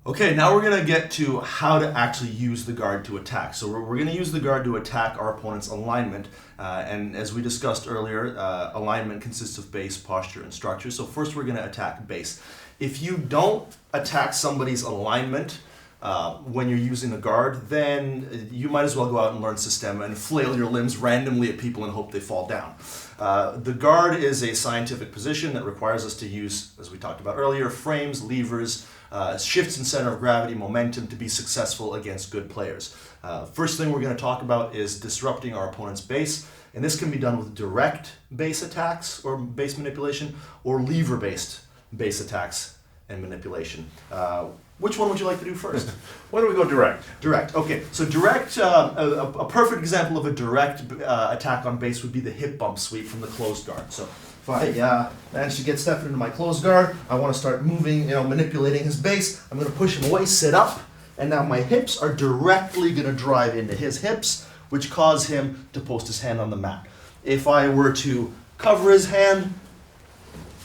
Okay, now we're going to get to how to actually use the guard to attack. So we're going to use the guard to attack our opponent's alignment. And as we discussed earlier, alignment consists of base, posture, and structure. So first we're going to attack base. If you don't attack somebody's alignment when you're using a guard, then you might as well go out and learn Systema and flail your limbs randomly at people and hope they fall down. The guard is a scientific position that requires us to use, as we talked about earlier, frames, levers, shifts in center of gravity, momentum to be successful against good players. First thing we're going to talk about is disrupting our opponent's base, and this can be done with direct base attacks or base manipulation, or lever-based base attacks and manipulation. Which one would you like to do first? Why don't we go direct? Direct. Okay, so direct, a perfect example of a direct attack on base would be the hip bump sweep from the closed guard. So if I manage to get Stephan into my closed guard, I want to start moving, manipulating his base. I'm going to push him away, sit up, and now my hips are directly going to drive into his hips, which cause him to post his hand on the mat. If I were to cover his hand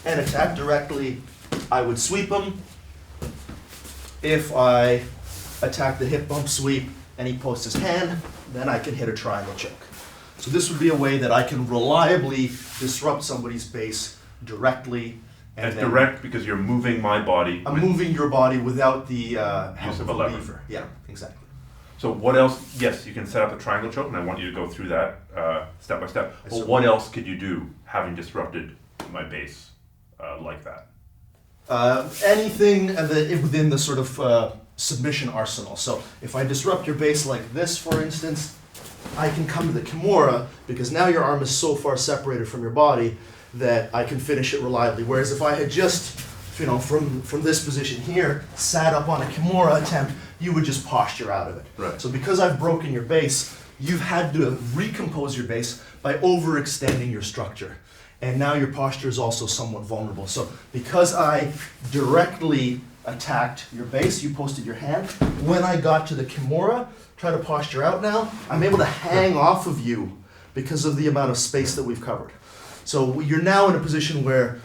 and attack directly, I would sweep him. If I attack the hip bump sweep and he posts his hand, then I can hit a triangle choke. So this would be a way that I can reliably disrupt somebody's base directly. And direct because you're moving my body. I'm moving your body without the help use of of a a lever. Yeah, exactly. So what else? Yes, you can set up a triangle choke, and I want you to go through that step by step. But So- what else could you do having disrupted my base like that? Anything within the sort of submission arsenal. So if I disrupt your base like this, for instance, I can come to the Kimura because now your arm is so far separated from your body that I can finish it reliably. Whereas if I had just, from this position here, sat up on a Kimura attempt, you would just posture out of it. Right. So because I've broken your base, you've had to recompose your base by overextending your structure. And now your posture is also somewhat vulnerable. So because I directly attacked your base, you posted your hand. When I got to the Kimura, try to posture out now, I'm able to hang off of you because of the amount of space that we've covered. So you're now in a position where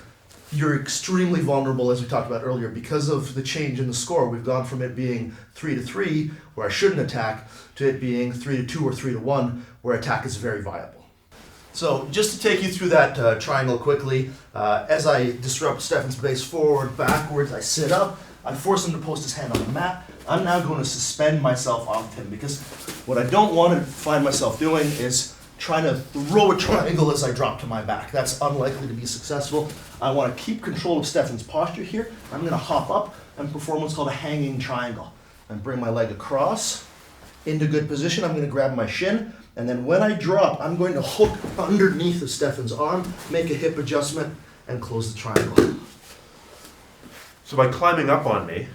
you're extremely vulnerable, as we talked about earlier, because of the change in the score. We've gone from it being 3-3, where I shouldn't attack, to it being 3-2 or 3-1, where attack is very viable. So just to take you through that triangle quickly, as I disrupt Stephan's base forward, backwards, I sit up, I force him to post his hand on the mat. I'm now going to suspend myself off him because what I don't want to find myself doing is trying to throw a triangle as I drop to my back. That's unlikely to be successful. I want to keep control of Stephan's posture here. I'm going to hop up and perform what's called a hanging triangle and bring my leg across into good position. I'm going to grab my shin. And then when I drop, I'm going to hook underneath of Stephan's arm, make a hip adjustment, and close the triangle. So by climbing up on me,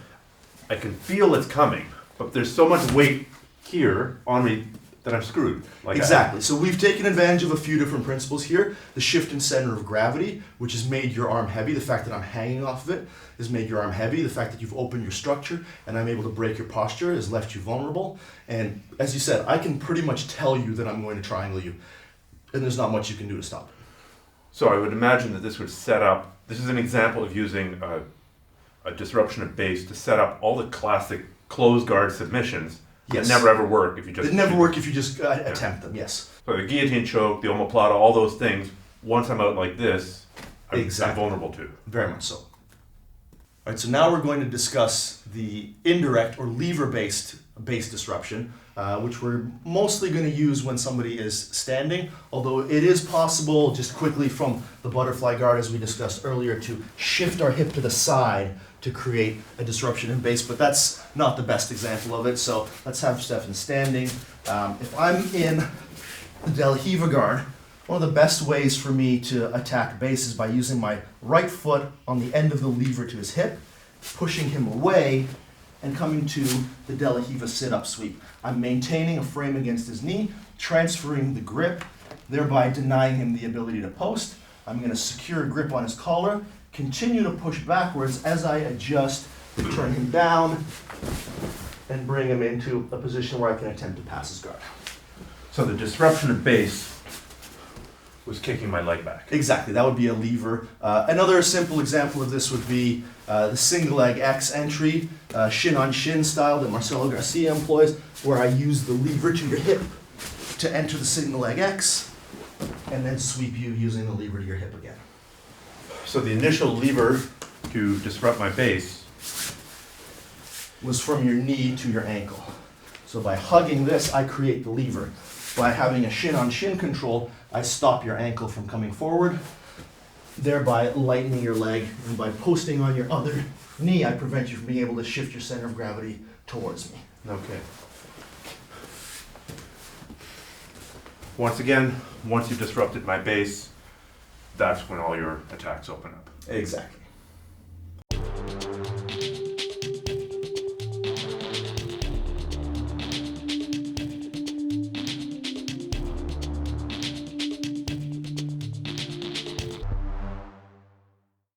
I can feel it's coming, but there's so much weight here on me that I'm screwed. Exactly. So we've taken advantage of a few different principles here. The shift in center of gravity, which has made your arm heavy. The fact that I'm hanging off of it has made your arm heavy. The fact that you've opened your structure and I'm able to break your posture has left you vulnerable. And as you said, I can pretty much tell you that I'm going to triangle you, and there's not much you can do to stop it. So I would imagine that this would set up, this is an example of using a disruption of base to set up all the classic closed guard submissions. Yes. That never ever work if you just... They never work if you just attempt them, yes. So the guillotine choke, the omoplata, all those things, once I'm out like this, I'm vulnerable to. Very much so. All right, so now we're going to discuss the indirect or lever-based base disruption, which we're mostly going to use when somebody is standing, although it is possible, just quickly from the butterfly guard, as we discussed earlier, to shift our hip to the side to create a disruption in base, but that's not the best example of it, so let's have Stephan standing. If I'm in the Del Hiva guard, one of the best ways for me to attack base is by using my right foot on the end of the lever to his hip, pushing him away, and coming to the De La Hiva sit-up sweep. I'm maintaining a frame against his knee, transferring the grip, thereby denying him the ability to post. I'm going to secure a grip on his collar, continue to push backwards as I adjust, turn him down, and bring him into a position where I can attempt to pass his guard. So the disruption of base was kicking my leg back. Exactly, that would be a lever. Another simple example of this would be the single leg X entry, shin on shin style that Marcelo Garcia employs, where I use the lever to your hip to enter the single leg X, and then sweep you using the lever to your hip again. So the initial lever to disrupt my base Was from your knee to your ankle. So by hugging this, I create the lever. By having a shin on shin control, I stop your ankle from coming forward, thereby lightening your leg. And by posting on your other knee, I prevent you from being able to shift your center of gravity towards me. Okay. Once again, once you've disrupted my base, that's when all your attacks open up. Exactly.